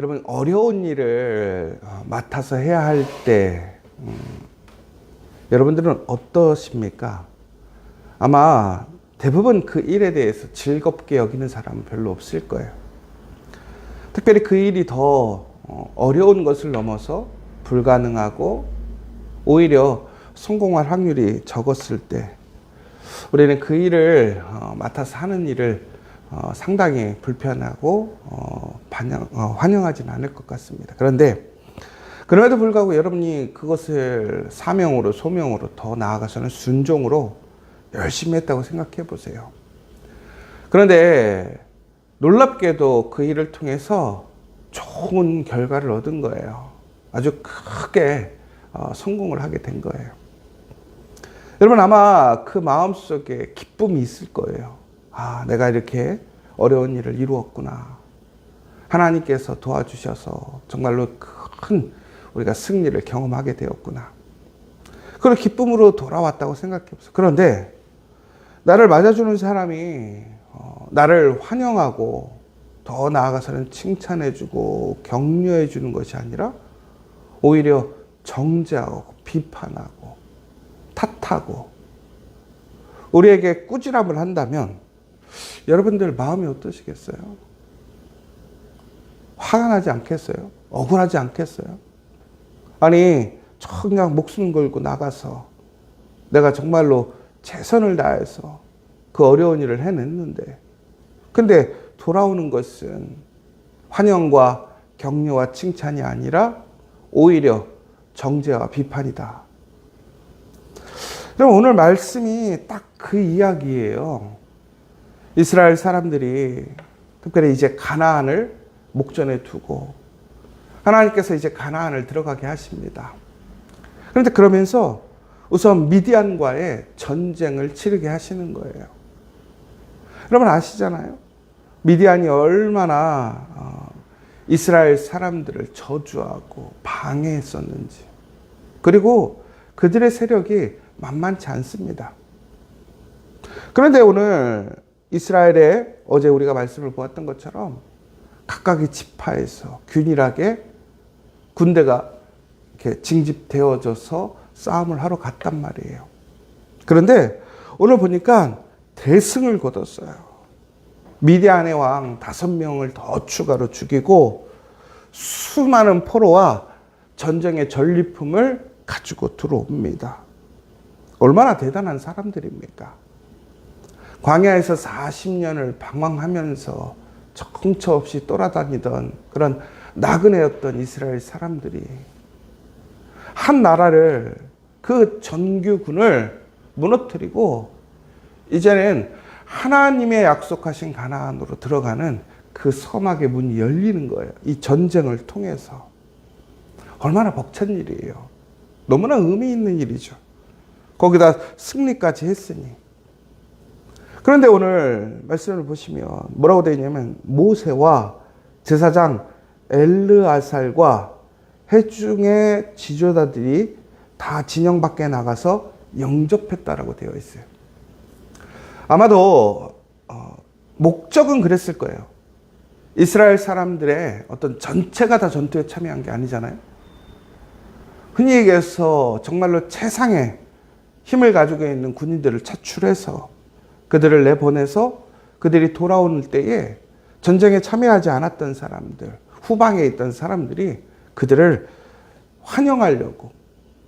여러분, 어려운 일을 맡아서 해야 할 때 여러분들은 어떠십니까? 아마 대부분 그 일에 대해서 즐겁게 여기는 사람은 별로 없을 거예요. 특별히 그 일이 더 어려운 것을 넘어서 불가능하고 오히려 성공할 확률이 적었을 때 우리는 그 일을 맡아서 하는 일을 상당히 불편하고 환영하지는 않을 것 같습니다. 그런데 그럼에도 불구하고 여러분이 그것을 사명으로, 소명으로, 더 나아가서는 순종으로 열심히 했다고 생각해 보세요. 그런데 놀랍게도 그 일을 통해서 좋은 결과를 얻은 거예요. 아주 크게 성공을 하게 된 거예요. 여러분, 아마 그 마음속에 기쁨이 있을 거예요. 아, 내가 이렇게 어려운 일을 이루었구나. 하나님께서 도와주셔서 정말로 큰 우리가 승리를 경험하게 되었구나. 그런 기쁨으로 돌아왔다고 생각해 보세요. 그런데 나를 맞아주는 사람이 나를 환영하고 더 나아가서는 칭찬해주고 격려해주는 것이 아니라 오히려 정죄하고 비판하고 탓하고 우리에게 꾸지람을 한다면 여러분들 마음이 어떠시겠어요? 화가 나지 않겠어요? 억울하지 않겠어요? 아니, 그냥 목숨 걸고 나가서 내가 정말로 최선을 다해서 그 어려운 일을 해냈는데 근데 돌아오는 것은 환영과 격려와 칭찬이 아니라 오히려 정죄와 비판이다. 그럼 오늘 말씀이 딱 그 이야기예요. 이스라엘 사람들이 특별히 이제 가나안을 목전에 두고 하나님께서 이제 가나안을 들어가게 하십니다. 그런데 그러면서 우선 미디안과의 전쟁을 치르게 하시는 거예요. 여러분 아시잖아요. 미디안이 얼마나 이스라엘 사람들을 저주하고 방해했었는지. 그리고 그들의 세력이 만만치 않습니다. 그런데 오늘 이스라엘의 어제 우리가 말씀을 보았던 것처럼 각각의 지파에서 균일하게 군대가 이렇게 징집되어져서 싸움을 하러 갔단 말이에요. 그런데 오늘 보니까 대승을 거뒀어요. 미디안의 왕 5명을 더 추가로 죽이고 수많은 포로와 전쟁의 전리품을 가지고 들어옵니다. 얼마나 대단한 사람들입니까? 광야에서 40년을 방황하면서 정처 없이 돌아다니던 그런 나그네였던 이스라엘 사람들이 한 나라를 그 전규군을 무너뜨리고 이제는 하나님의 약속하신 가나안으로 들어가는 그 서막의 문이 열리는 거예요. 이 전쟁을 통해서. 얼마나 벅찬 일이에요. 너무나 의미 있는 일이죠. 거기다 승리까지 했으니. 그런데 오늘 말씀을 보시면 뭐라고 되어 있냐면 모세와 제사장 엘르아살과 회중의 지도자들이 다 진영 밖에 나가서 영접했다라고 되어 있어요. 아마도 목적은 그랬을 거예요. 이스라엘 사람들의 어떤 전체가 다 전투에 참여한 게 아니잖아요. 흔히 얘기해서 정말로 최상의 힘을 가지고 있는 군인들을 차출해서 그들을 내보내서 그들이 돌아오는 때에 전쟁에 참여하지 않았던 사람들, 후방에 있던 사람들이 그들을 환영하려고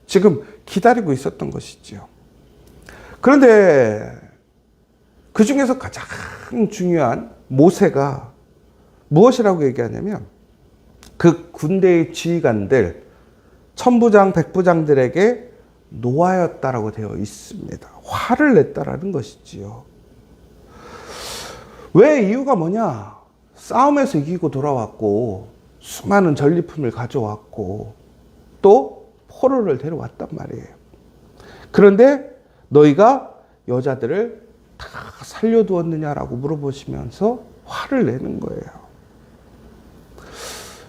지금 기다리고 있었던 것이지요. 그런데 그 중에서 가장 중요한 모세가 무엇이라고 얘기하냐면 그 군대의 지휘관들, 천부장, 백부장들에게 노하였다라고 되어 있습니다. 화를 냈다라는 것이지요. 왜 이유가 뭐냐? 싸움에서 이기고 돌아왔고 수많은 전리품을 가져왔고 또 포로를 데려왔단 말이에요. 그런데 너희가 여자들을 다 살려두었느냐라고 물어보시면서 화를 내는 거예요.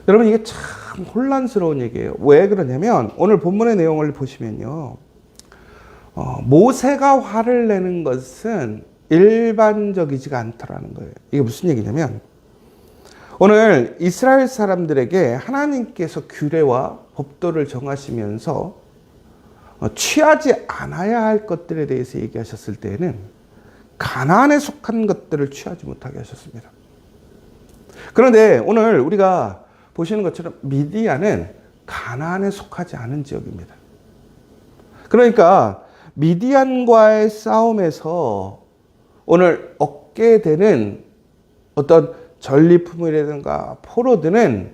여러분 이게 참 혼란스러운 얘기예요. 왜 그러냐면 오늘 본문의 내용을 보시면요. 모세가 화를 내는 것은 일반적이지가 않더라는 거예요. 이게 무슨 얘기냐면 오늘 이스라엘 사람들에게 하나님께서 규례와 법도를 정하시면서 취하지 않아야 할 것들에 대해서 얘기하셨을 때에는 가나안에 속한 것들을 취하지 못하게 하셨습니다. 그런데 오늘 우리가 보시는 것처럼 미디안은 가나안에 속하지 않은 지역입니다. 그러니까 미디안과의 싸움에서 오늘 얻게 되는 어떤 전리품이라든가 포로들은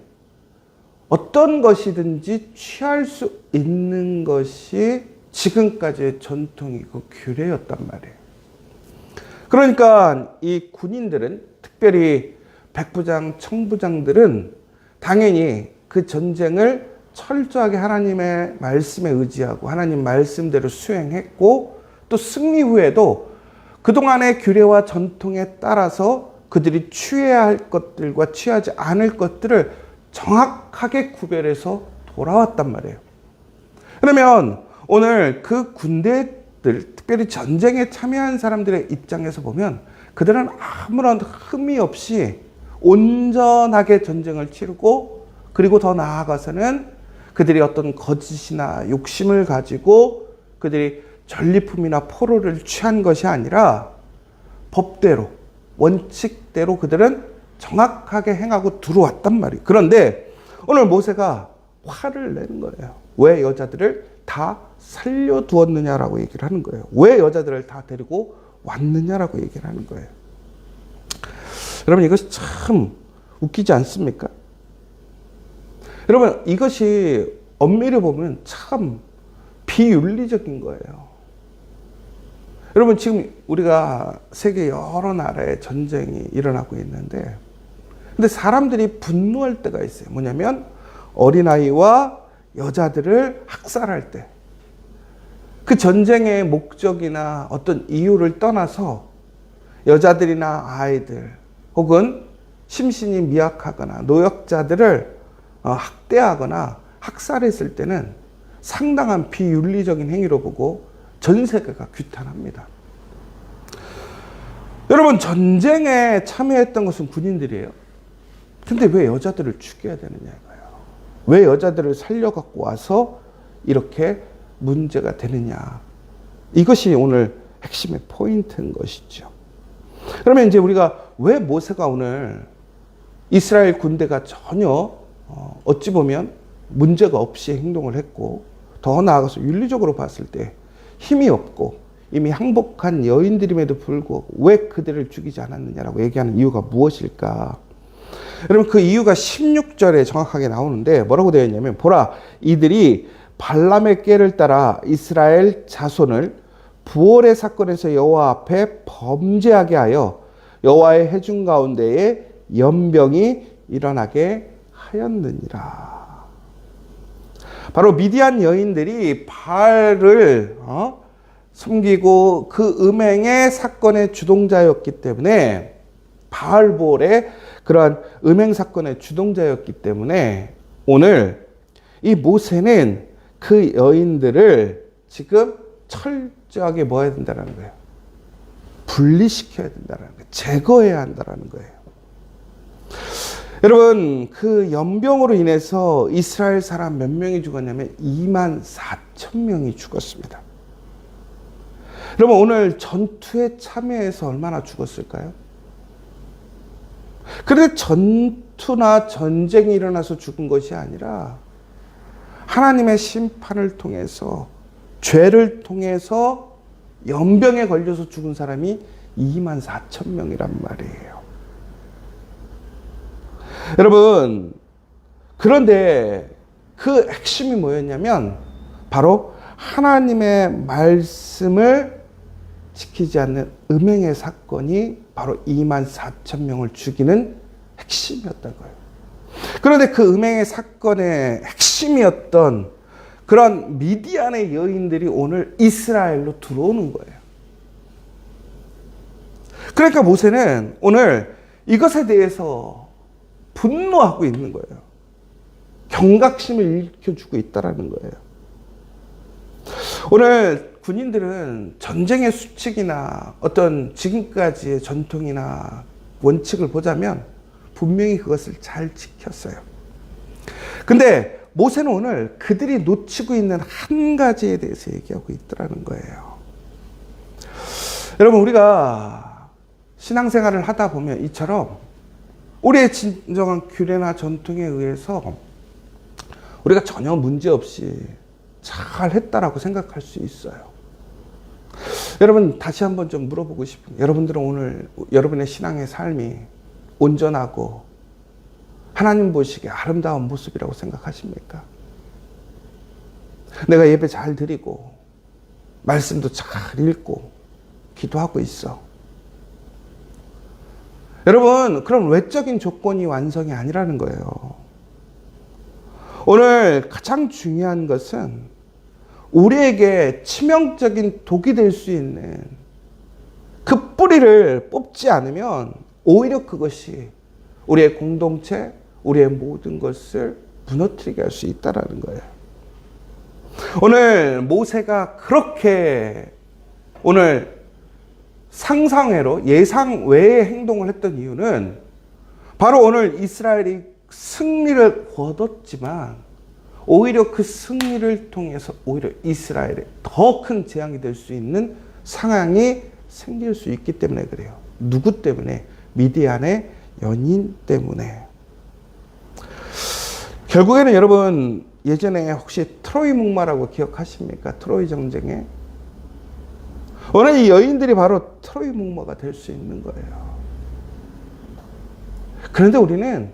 어떤 것이든지 취할 수 있는 것이 지금까지의 전통이고 규례였단 말이에요. 그러니까 이 군인들은, 특별히 백부장, 청부장들은 당연히 그 전쟁을 철저하게 하나님의 말씀에 의지하고 하나님 말씀대로 수행했고, 또 승리 후에도 그동안의 규례와 전통에 따라서 그들이 취해야 할 것들과 취하지 않을 것들을 정확하게 구별해서 돌아왔단 말이에요. 그러면 오늘 그 군대들, 특별히 전쟁에 참여한 사람들의 입장에서 보면 그들은 아무런 흠이 없이 온전하게 전쟁을 치르고, 그리고 더 나아가서는 그들이 어떤 거짓이나 욕심을 가지고 그들이 전리품이나 포로를 취한 것이 아니라 법대로, 원칙대로 그들은 정확하게 행하고 들어왔단 말이에요. 그런데 오늘 모세가 화를 내는 거예요. 왜 여자들을 다 살려두었느냐라고 얘기를 하는 거예요. 왜 여자들을 다 데리고 왔느냐라고 얘기를 하는 거예요. 여러분, 이것이 참 웃기지 않습니까? 여러분, 이것이 엄밀히 보면 참 비윤리적인 거예요. 여러분, 지금 우리가 세계 여러 나라에 전쟁이 일어나고 있는데, 근데 사람들이 분노할 때가 있어요. 뭐냐면 어린아이와 여자들을 학살할 때, 그 전쟁의 목적이나 어떤 이유를 떠나서 여자들이나 아이들 혹은 심신이 미약하거나 노약자들을 학대하거나 학살했을 때는 상당한 비윤리적인 행위로 보고 전 세계가 규탄합니다. 여러분, 전쟁에 참여했던 것은 군인들이에요. 근데 왜 여자들을 죽여야 되느냐 이거예요. 왜 여자들을 살려갖고 와서 이렇게 문제가 되느냐. 이것이 오늘 핵심의 포인트인 것이죠. 그러면 이제 우리가 왜 모세가 오늘 이스라엘 군대가 전혀 어찌 보면 문제가 없이 행동을 했고, 더 나아가서 윤리적으로 봤을 때 힘이 없고 이미 항복한 여인들임에도 불구하고 왜 그들을 죽이지 않았느냐라고 얘기하는 이유가 무엇일까? 여러분, 그 이유가 16절에 정확하게 나오는데 뭐라고 되어 있냐면, 보라, 이들이 발람의 꾀를 따라 이스라엘 자손을 부올의 사건에서 여호와 앞에 범죄하게 하여 여호와의 회중 가운데에 연병이 일어나게 하였느니라. 바로 미디안 여인들이 바알을 섬기고 그 음행의 사건의 주동자였기 때문에, 바알볼의 그러한 음행 사건의 주동자였기 때문에 오늘 이 모세는 그 여인들을 지금 철저하게 뭐 해야 된다는 거예요? 분리시켜야 된다는 거예요. 제거해야 한다는 거예요. 여러분, 그 연병으로 인해서 이스라엘 사람 몇 명이 죽었냐면 24,000명이 죽었습니다. 여러분, 오늘 전투에 참여해서 얼마나 죽었을까요? 그런데 전투나 전쟁이 일어나서 죽은 것이 아니라 하나님의 심판을 통해서, 죄를 통해서 연병에 걸려서 죽은 사람이 24,000명이란 말이에요. 여러분, 그런데 그 핵심이 뭐였냐면 바로 하나님의 말씀을 지키지 않는 음행의 사건이 바로 24,000명을 죽이는 핵심이었던 거예요. 그런데 그 음행의 사건의 핵심이었던 그런 미디안의 여인들이 오늘 이스라엘로 들어오는 거예요. 그러니까 모세는 오늘 이것에 대해서 분노하고 있는 거예요. 경각심을 일으켜주고 있다는 거예요. 오늘 군인들은 전쟁의 수칙이나 어떤 지금까지의 전통이나 원칙을 보자면 분명히 그것을 잘 지켰어요. 근데 모세는 오늘 그들이 놓치고 있는 한 가지에 대해서 얘기하고 있더라는 거예요. 여러분, 우리가 신앙생활을 하다 보면 이처럼 우리의 진정한 규례나 전통에 의해서 우리가 전혀 문제없이 잘 했다라고 생각할 수 있어요. 여러분, 다시 한번 좀 물어보고 싶은, 여러분들은 오늘 여러분의 신앙의 삶이 온전하고 하나님 보시기에 아름다운 모습이라고 생각하십니까? 내가 예배 잘 드리고 말씀도 잘 읽고 기도하고 있어. 여러분, 그런 외적인 조건이 완성이 아니라는 거예요. 오늘 가장 중요한 것은 우리에게 치명적인 독이 될 수 있는 그 뿌리를 뽑지 않으면 오히려 그것이 우리의 공동체, 우리의 모든 것을 무너뜨리게 할 수 있다는 거예요. 오늘 모세가 그렇게 오늘 상상외로 예상 외의 행동을 했던 이유는 바로 오늘 이스라엘이 승리를 거뒀지만 오히려 그 승리를 통해서 오히려 이스라엘에 더 큰 재앙이 될 수 있는 상황이 생길 수 있기 때문에 그래요. 누구 때문에? 미디안의 연인 때문에. 결국에는 여러분, 예전에 혹시 트로이 목마라고 기억하십니까? 트로이 전쟁에. 오늘 이 여인들이 바로 트로이 목마가 될 수 있는 거예요. 그런데 우리는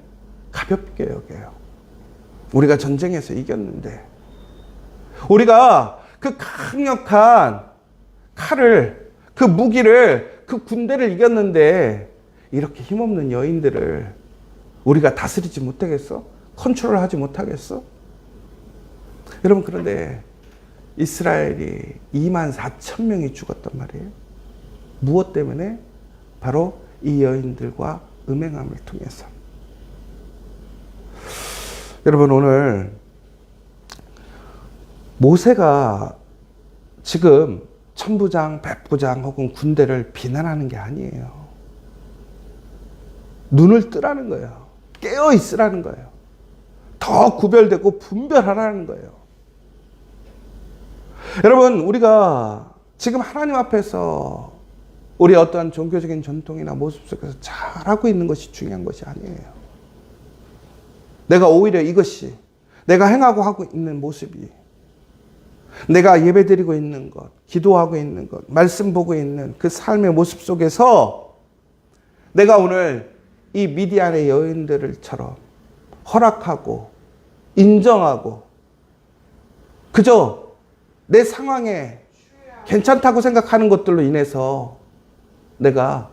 가볍게 여겨요. 우리가 전쟁에서 이겼는데, 우리가 그 강력한 칼을, 그 무기를, 그 군대를 이겼는데 이렇게 힘없는 여인들을 우리가 다스리지 못하겠어? 컨트롤하지 못하겠어? 여러분, 그런데 이스라엘이 24,000명이 죽었단 말이에요. 무엇 때문에? 바로 이 여인들과 음행함을 통해서. 여러분, 오늘 모세가 지금 천부장, 백부장 혹은 군대를 비난하는 게 아니에요. 눈을 뜨라는 거예요. 깨어 있으라는 거예요. 더 구별되고 분별하라는 거예요. 여러분, 우리가 지금 하나님 앞에서 우리 어떠한 종교적인 전통이나 모습 속에서 잘하고 있는 것이 중요한 것이 아니에요. 내가 오히려 이것이 내가 행하고 하고 있는 모습이, 내가 예배드리고 있는 것, 기도하고 있는 것, 말씀 보고 있는 그 삶의 모습 속에서 내가 오늘 이 미디안의 여인들처럼 허락하고 인정하고 그저 내 상황에 괜찮다고 생각하는 것들로 인해서 내가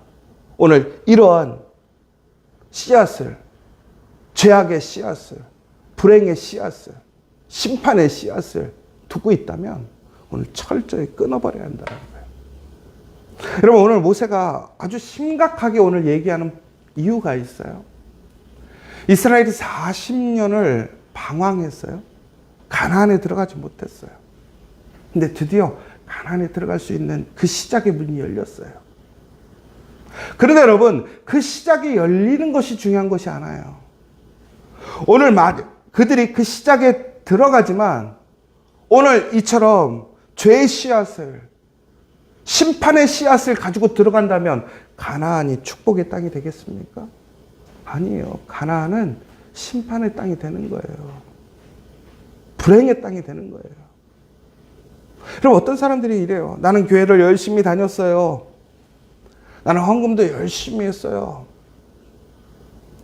오늘 이러한 씨앗을, 죄악의 씨앗을, 불행의 씨앗을, 심판의 씨앗을 두고 있다면 오늘 철저히 끊어버려야 한다는 거예요. 여러분, 오늘 모세가 아주 심각하게 오늘 얘기하는 이유가 있어요. 이스라엘이 40년을 방황했어요. 가나안에 들어가지 못했어요. 근데 드디어 가나안에 들어갈 수 있는 그 시작의 문이 열렸어요. 그런데 여러분, 그 시작이 열리는 것이 중요한 것이 않아요. 오늘 그들이 그 시작에 들어가지만 오늘 이처럼 죄의 씨앗을, 심판의 씨앗을 가지고 들어간다면 가나안이 축복의 땅이 되겠습니까? 아니에요. 가나안은 심판의 땅이 되는 거예요. 불행의 땅이 되는 거예요. 그럼 어떤 사람들이 이래요. 나는 교회를 열심히 다녔어요. 나는 헌금도 열심히 했어요.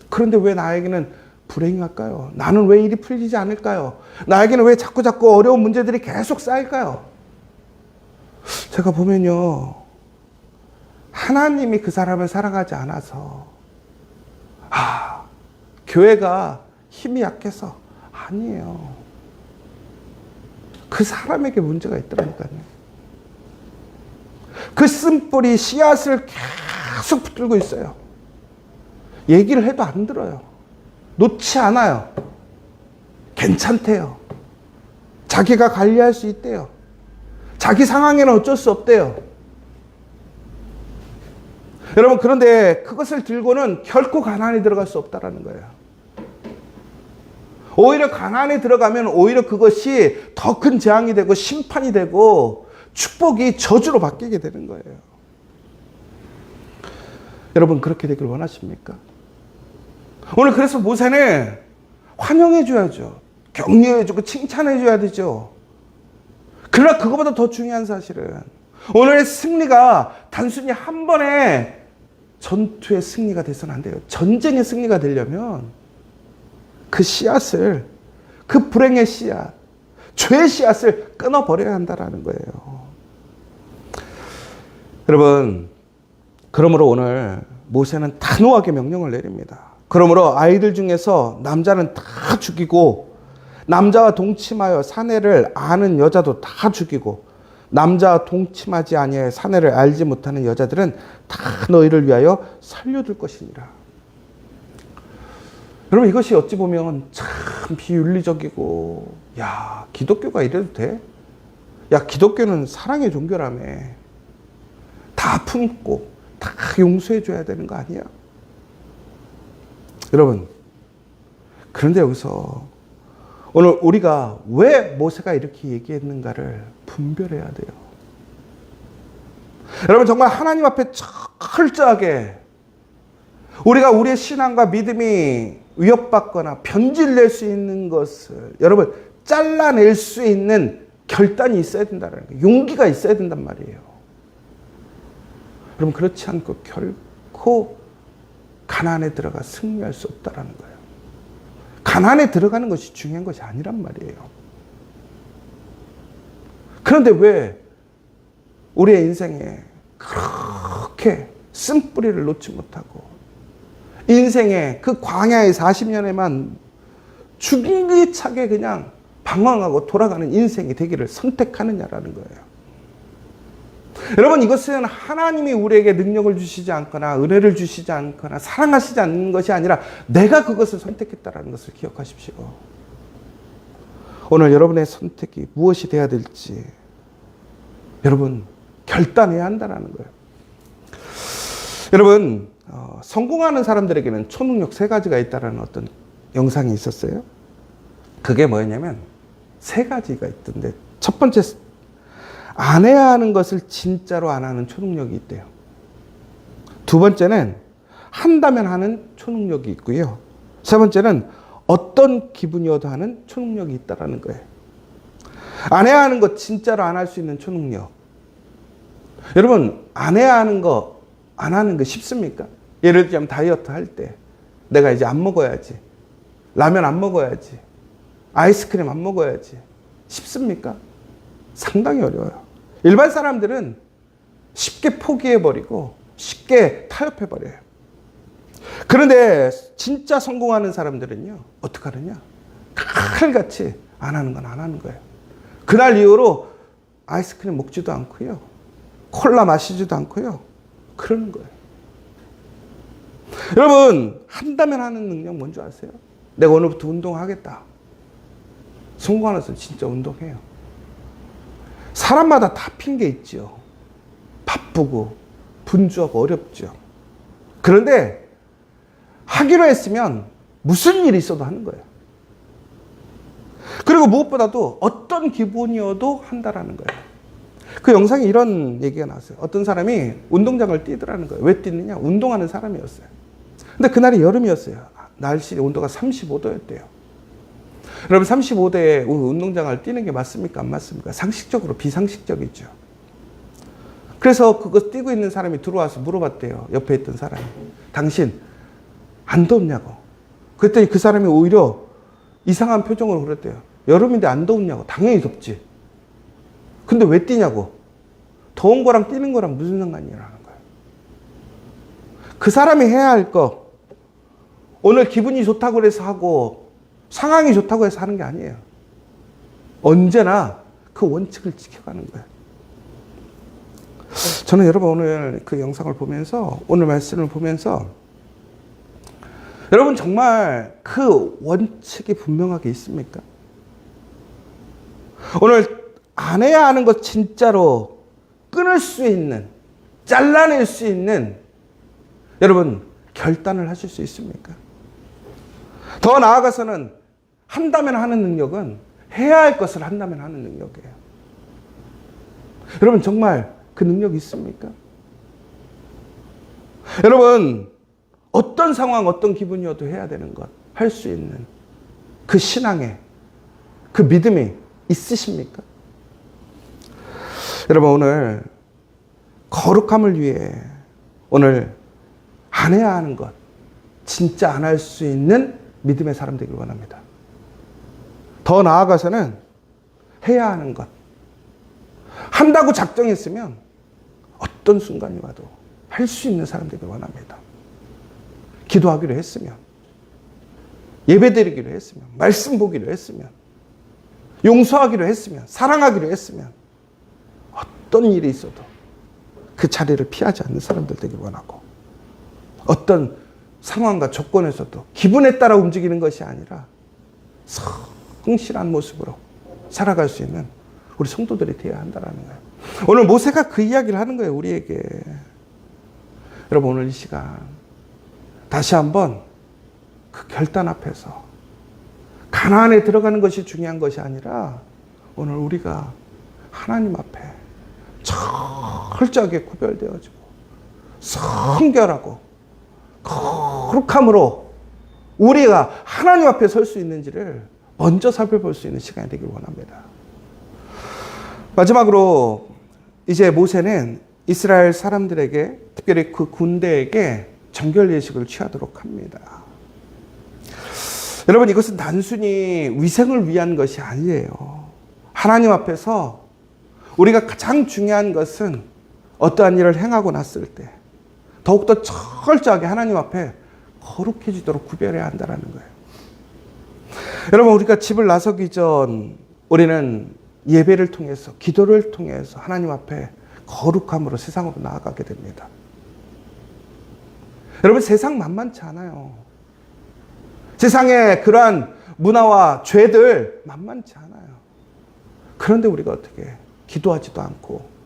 그런데 왜 나에게는 불행할까요? 나는 왜 일이 풀리지 않을까요? 나에게는 왜 자꾸 어려운 문제들이 계속 쌓일까요? 제가 보면요, 하나님이 그 사람을 사랑하지 않아서, 교회가 힘이 약해서 아니에요. 그 사람에게 문제가 있더라니까요. 그 쓴뿌리 씨앗을 계속 붙들고 있어요. 얘기를 해도 안 들어요. 놓지 않아요. 괜찮대요. 자기가 관리할 수 있대요. 자기 상황에는 어쩔 수 없대요. 여러분, 그런데 그것을 들고는 결코 가나안에 들어갈 수 없다라는 거예요. 오히려 가나안에 들어가면 오히려 그것이 더 큰 재앙이 되고 심판이 되고 축복이 저주로 바뀌게 되는 거예요. 여러분, 그렇게 되길 원하십니까? 오늘 그래서 모세는 환영해줘야죠. 격려해주고 칭찬해줘야 되죠. 그러나 그것보다 더 중요한 사실은 오늘의 승리가 단순히 한 번의 전투의 승리가 돼서는 안 돼요. 전쟁의 승리가 되려면 그 씨앗을, 그 불행의 씨앗, 죄의 씨앗을 끊어버려야 한다는 거예요. 여러분, 그러므로 오늘 모세는 단호하게 명령을 내립니다. 그러므로 아이들 중에서 남자는 다 죽이고 남자와 동침하여 사내를 아는 여자도 다 죽이고 남자와 동침하지 아니하여 사내를 알지 못하는 여자들은 다 너희를 위하여 살려둘 것이니라. 여러분, 이것이 어찌 보면 참 비윤리적이고, 야, 기독교가 이래도 돼? 야, 기독교는 사랑의 종교라며. 다 품고 다 용서해줘야 되는 거 아니야? 여러분, 그런데 여기서 오늘 우리가 왜 모세가 이렇게 얘기했는가를 분별해야 돼요. 여러분, 정말 하나님 앞에 철저하게 우리가 우리의 신앙과 믿음이 위협받거나 변질될 수 있는 것을 여러분 잘라낼 수 있는 결단이 있어야 된다는 거예요. 용기가 있어야 된단 말이에요. 여러분, 그렇지 않고 결코 가나안에 들어가 승리할 수 없다는 거예요. 가나안에 들어가는 것이 중요한 것이 아니란 말이에요. 그런데 왜 우리의 인생에 그렇게 쓴뿌리를 놓지 못하고 인생의 그 광야의 40년에만 주기차게 그냥 방황하고 돌아가는 인생이 되기를 선택하느냐라는 거예요. 여러분, 이것은 하나님이 우리에게 능력을 주시지 않거나 은혜를 주시지 않거나 사랑하시지 않는 것이 아니라 내가 그것을 선택했다는 것을 기억하십시오. 오늘 여러분의 선택이 무엇이 돼야 될지 여러분 결단해야 한다는 거예요. 여러분, 성공하는 사람들에게는 초능력 3가지가 있다는 어떤 영상이 있었어요. 그게 뭐였냐면 3가지가 있던데, 첫 번째, 안 해야 하는 것을 진짜로 안 하는 초능력이 있대요. 두 번째는 한다면 하는 초능력이 있고요. 세 번째는 어떤 기분이어도 하는 초능력이 있다는 거예요. 안 해야 하는 것 진짜로 안 할 수 있는 초능력. 여러분, 안 해야 하는 거 안 하는 거 쉽습니까? 예를 들자면 다이어트 할 때 내가 이제 안 먹어야지, 라면 안 먹어야지, 아이스크림 안 먹어야지, 쉽습니까? 상당히 어려워요. 일반 사람들은 쉽게 포기해버리고 쉽게 타협해버려요. 그런데 진짜 성공하는 사람들은요, 어떻게 하느냐? 칼같이 안 하는 건 안 하는 거예요. 그날 이후로 아이스크림 먹지도 않고요, 콜라 마시지도 않고요, 그러는 거예요. 여러분, 한다면 하는 능력 뭔지 아세요? 내가 오늘부터 운동하겠다. 성공하는 사람 진짜 운동해요. 사람마다 다 핑계 있죠. 바쁘고 분주하고 어렵죠. 그런데 하기로 했으면 무슨 일이 있어도 하는 거예요. 그리고 무엇보다도 어떤 기분이어도 한다라는 거예요. 그 영상에 이런 얘기가 나왔어요. 어떤 사람이 운동장을 뛰더라는 거예요. 왜 뛰느냐? 운동하는 사람이었어요. 근데 그날이 여름이었어요. 날씨 온도가 35도였대요. 여러분, 35도에 운동장을 뛰는 게 맞습니까? 안 맞습니까? 상식적으로 비상식적이죠. 그래서 그거 뛰고 있는 사람이 들어와서 물어봤대요. 옆에 있던 사람이. 당신 안 덥냐고. 그랬더니 그 사람이 오히려 이상한 표정으로 그랬대요. 여름인데 안 더웠냐고. 당연히 덥지. 근데 왜 뛰냐고. 더운 거랑 뛰는 거랑 무슨 상관이라는 거예요. 그 사람이 해야 할 거, 오늘 기분이 좋다고 해서 하고 상황이 좋다고 해서 하는 게 아니에요. 언제나 그 원칙을 지켜가는 거예요. 저는 여러분 오늘 그 영상을 보면서, 오늘 말씀을 보면서 여러분 정말 그 원칙이 분명하게 있습니까? 오늘 안 해야 하는 것 진짜로 끊을 수 있는, 잘라낼 수 있는 여러분, 결단을 하실 수 있습니까? 더 나아가서는 한다면 하는 능력은 해야 할 것을 한다면 하는 능력이에요. 여러분, 정말 그 능력이 있습니까? 여러분, 어떤 상황, 어떤 기분이어도 해야 되는 것, 할 수 있는 그 신앙의 그 믿음이 있으십니까? 여러분, 오늘 거룩함을 위해 오늘 안 해야 하는 것, 진짜 안 할 수 있는 믿음의 사람 되길 원합니다. 더 나아가서는 해야 하는 것, 한다고 작정했으면 어떤 순간이 와도 할 수 있는 사람 되길 원합니다. 기도하기로 했으면, 예배드리기로 했으면, 말씀 보기로 했으면, 용서하기로 했으면, 사랑하기로 했으면 어떤 일이 있어도 그 자리를 피하지 않는 사람들 되길 원하고, 어떤 상황과 조건에서도 기분에 따라 움직이는 것이 아니라 성실한 모습으로 살아갈 수 있는 우리 성도들이 되어야 한다는 거예요. 오늘 모세가 그 이야기를 하는 거예요, 우리에게. 여러분, 오늘 이 시간 다시 한번 그 결단 앞에서 가나안에 들어가는 것이 중요한 것이 아니라 오늘 우리가 하나님 앞에 철저하게 구별되어지고 성결하고 거룩함으로 우리가 하나님 앞에 설 수 있는지를 먼저 살펴볼 수 있는 시간이 되길 원합니다. 마지막으로 이제 모세는 이스라엘 사람들에게, 특별히 그 군대에게 정결 예식을 취하도록 합니다. 여러분, 이것은 단순히 위생을 위한 것이 아니에요. 하나님 앞에서 우리가 가장 중요한 것은 어떠한 일을 행하고 났을 때 더욱더 철저하게 하나님 앞에 거룩해지도록 구별해야 한다는 거예요. 여러분, 우리가 집을 나서기 전 우리는 예배를 통해서, 기도를 통해서 하나님 앞에 거룩함으로 세상으로 나아가게 됩니다. 여러분, 세상 만만치 않아요. 세상의 그러한 문화와 죄들 만만치 않아요. 그런데 우리가 어떻게 기도하지도 않고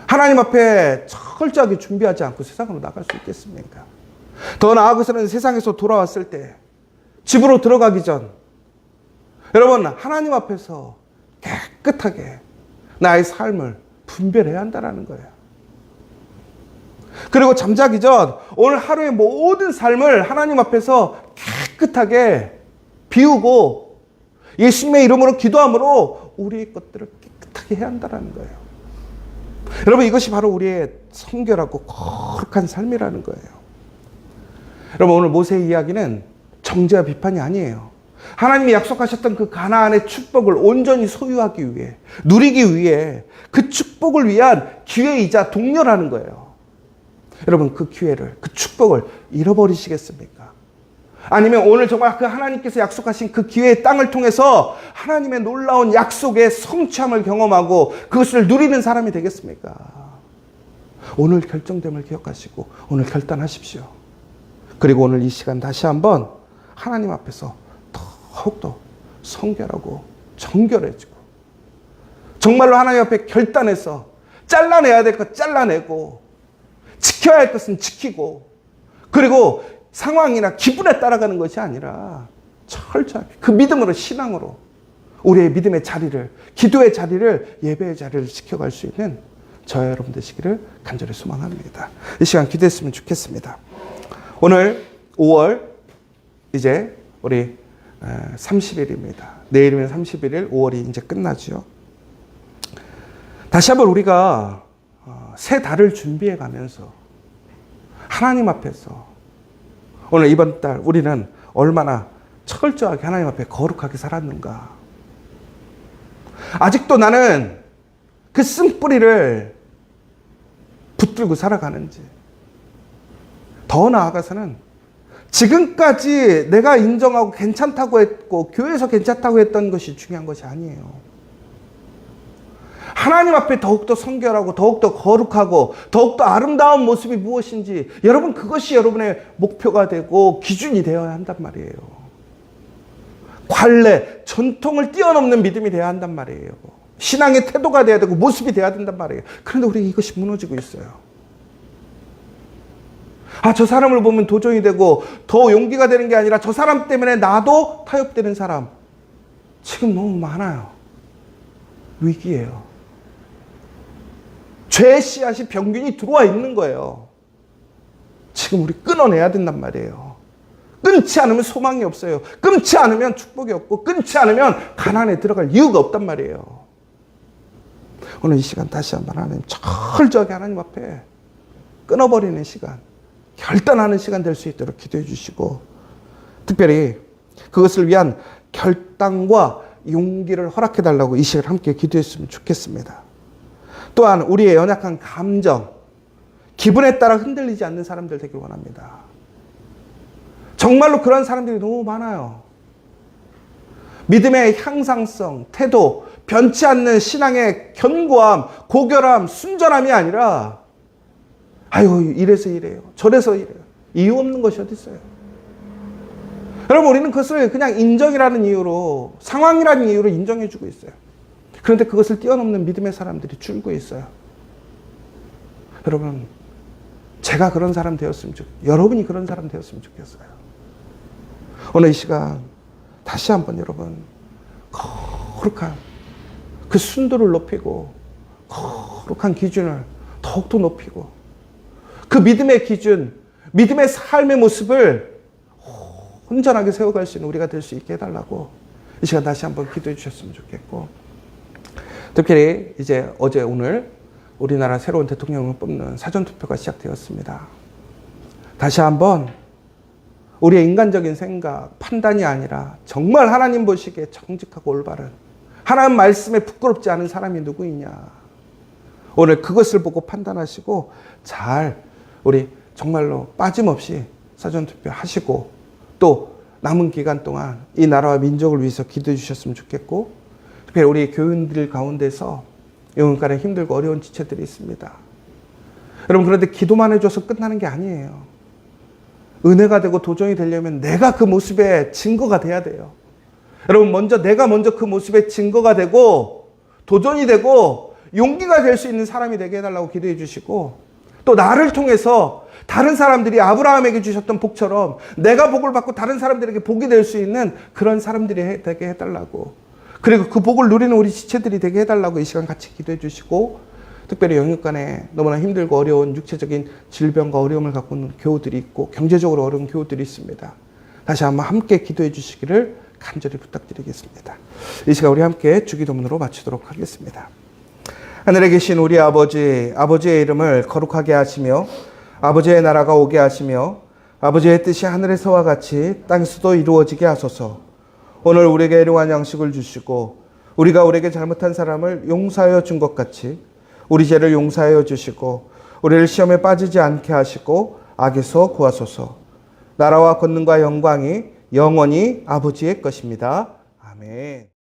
하나님 앞에 철저하게 준비하지 않고 세상으로 나갈 수 있겠습니까? 더 나아가서는 세상에서 돌아왔을 때 집으로 들어가기 전 여러분, 하나님 앞에서 깨끗하게 나의 삶을 분별해야 한다는 거예요. 그리고 잠자기 전 오늘 하루의 모든 삶을 하나님 앞에서 깨끗하게 비우고 예수님의 이름으로 기도함으로 우리의 것들을 깨끗하게 해야 한다는 거예요. 여러분, 이것이 바로 우리의 성결하고 거룩한 삶이라는 거예요. 여러분, 오늘 모세의 이야기는 정죄와 비판이 아니에요. 하나님이 약속하셨던 그 가나안의 축복을 온전히 소유하기 위해, 누리기 위해 그 축복을 위한 기회이자 동료라는 거예요. 여러분, 그 기회를, 그 축복을 잃어버리시겠습니까? 아니면 오늘 정말 그 하나님께서 약속하신 그 기회의 땅을 통해서 하나님의 놀라운 약속의 성취함을 경험하고 그것을 누리는 사람이 되겠습니까? 오늘 결정됨을 기억하시고 오늘 결단하십시오. 그리고 오늘 이 시간 다시 한번 하나님 앞에서 더욱더 성결하고 정결해지고 정말로 하나님 앞에 결단해서 잘라내야 될 것 잘라내고 지켜야 할 것은 지키고, 그리고 상황이나 기분에 따라가는 것이 아니라 철저하게 그 믿음으로, 신앙으로 우리의 믿음의 자리를, 기도의 자리를, 예배의 자리를 지켜갈 수 있는 저와 여러분 되시기를 간절히 소망합니다. 이 시간 기도했으면 좋겠습니다. 오늘 5월 이제 우리 30일입니다. 내일이면 31일, 5월이 이제 끝나죠. 다시 한번 우리가 새 달을 준비해 가면서 하나님 앞에서 오늘 이번 달 우리는 얼마나 철저하게 하나님 앞에 거룩하게 살았는가. 아직도 나는 그 쓴뿌리를 붙들고 살아가는지, 더 나아가서는 지금까지 내가 인정하고 괜찮다고 했고 교회에서 괜찮다고 했던 것이 중요한 것이 아니에요. 하나님 앞에 더욱더 성결하고 더욱더 거룩하고 더욱더 아름다운 모습이 무엇인지, 여러분, 그것이 여러분의 목표가 되고 기준이 되어야 한단 말이에요. 관례, 전통을 뛰어넘는 믿음이 되어야 한단 말이에요. 신앙의 태도가 되어야 되고 모습이 되어야 된단 말이에요. 그런데 우리가 이것이 무너지고 있어요. 저 사람을 보면 도전이 되고 더 용기가 되는 게 아니라 저 사람 때문에 나도 타협되는 사람 지금 너무 많아요. 위기예요. 죄의 씨앗이 병균이 들어와 있는 거예요. 지금 우리 끊어내야 된단 말이에요. 끊지 않으면 소망이 없어요. 끊지 않으면 축복이 없고 끊지 않으면 가난에 들어갈 이유가 없단 말이에요. 오늘 이 시간 다시 한번 하나님 철저하게 하나님 앞에 끊어버리는 시간, 결단하는 시간 될 수 있도록 기도해 주시고, 특별히 그것을 위한 결단과 용기를 허락해 달라고 이 시간 함께 기도했으면 좋겠습니다. 또한 우리의 연약한 감정, 기분에 따라 흔들리지 않는 사람들 되길 원합니다. 정말로 그런 사람들이 너무 많아요. 믿음의 향상성, 태도, 변치 않는 신앙의 견고함, 고결함, 순전함이 아니라 이래서 이래요. 저래서 이래요. 이유 없는 것이 어디 있어요? 여러분, 우리는 그것을 그냥 인정이라는 이유로, 상황이라는 이유로 인정해주고 있어요. 그런데 그것을 뛰어넘는 믿음의 사람들이 줄고 있어요. 여러분, 제가 그런 사람 되었으면 여러분이 그런 사람 되었으면 좋겠어요. 오늘 이 시간 다시 한번 여러분 거룩한 그 순도를 높이고 거룩한 기준을 더욱더 높이고 그 믿음의 기준, 믿음의 삶의 모습을 온전하게 세워갈 수 있는 우리가 될 수 있게 해달라고 이 시간 다시 한번 기도해 주셨으면 좋겠고, 특별히 이제 어제 오늘 우리나라 새로운 대통령을 뽑는 사전투표가 시작되었습니다. 다시 한번 우리의 인간적인 생각, 판단이 아니라 정말 하나님 보시기에 정직하고 올바른 하나님 말씀에 부끄럽지 않은 사람이 누구이냐, 오늘 그것을 보고 판단하시고 잘 우리 정말로 빠짐없이 사전투표 하시고 또 남은 기간 동안 이 나라와 민족을 위해서 기도해 주셨으면 좋겠고, 특별히 우리 교인들 가운데서 영혼간에 힘들고 어려운 지체들이 있습니다. 여러분, 그런데 기도만 해줘서 끝나는 게 아니에요. 은혜가 되고 도전이 되려면 내가 그 모습의 증거가 돼야 돼요. 여러분, 내가 먼저 그 모습의 증거가 되고 도전이 되고 용기가 될 수 있는 사람이 되게 해달라고 기도해 주시고, 또 나를 통해서 다른 사람들이 아브라함에게 주셨던 복처럼 내가 복을 받고 다른 사람들에게 복이 될 수 있는 그런 사람들이 되게 해달라고, 그리고 그 복을 누리는 우리 지체들이 되게 해달라고 이 시간 같이 기도해 주시고, 특별히 영육간에 너무나 힘들고 어려운 육체적인 질병과 어려움을 갖고 있는 교우들이 있고 경제적으로 어려운 교우들이 있습니다. 다시 한번 함께 기도해 주시기를 간절히 부탁드리겠습니다. 이 시간 우리 함께 주기도문으로 마치도록 하겠습니다. 하늘에 계신 우리 아버지의 이름을 거룩하게 하시며 아버지의 나라가 오게 하시며 아버지의 뜻이 하늘에서와 같이 땅에서도 이루어지게 하소서. 오늘 우리에게 일용할 양식을 주시고 우리가 우리에게 잘못한 사람을 용서하여 준 것 같이 우리 죄를 용서하여 주시고 우리를 시험에 빠지지 않게 하시고 악에서 구하소서. 나라와 권능과 영광이 영원히 아버지의 것입니다. 아멘.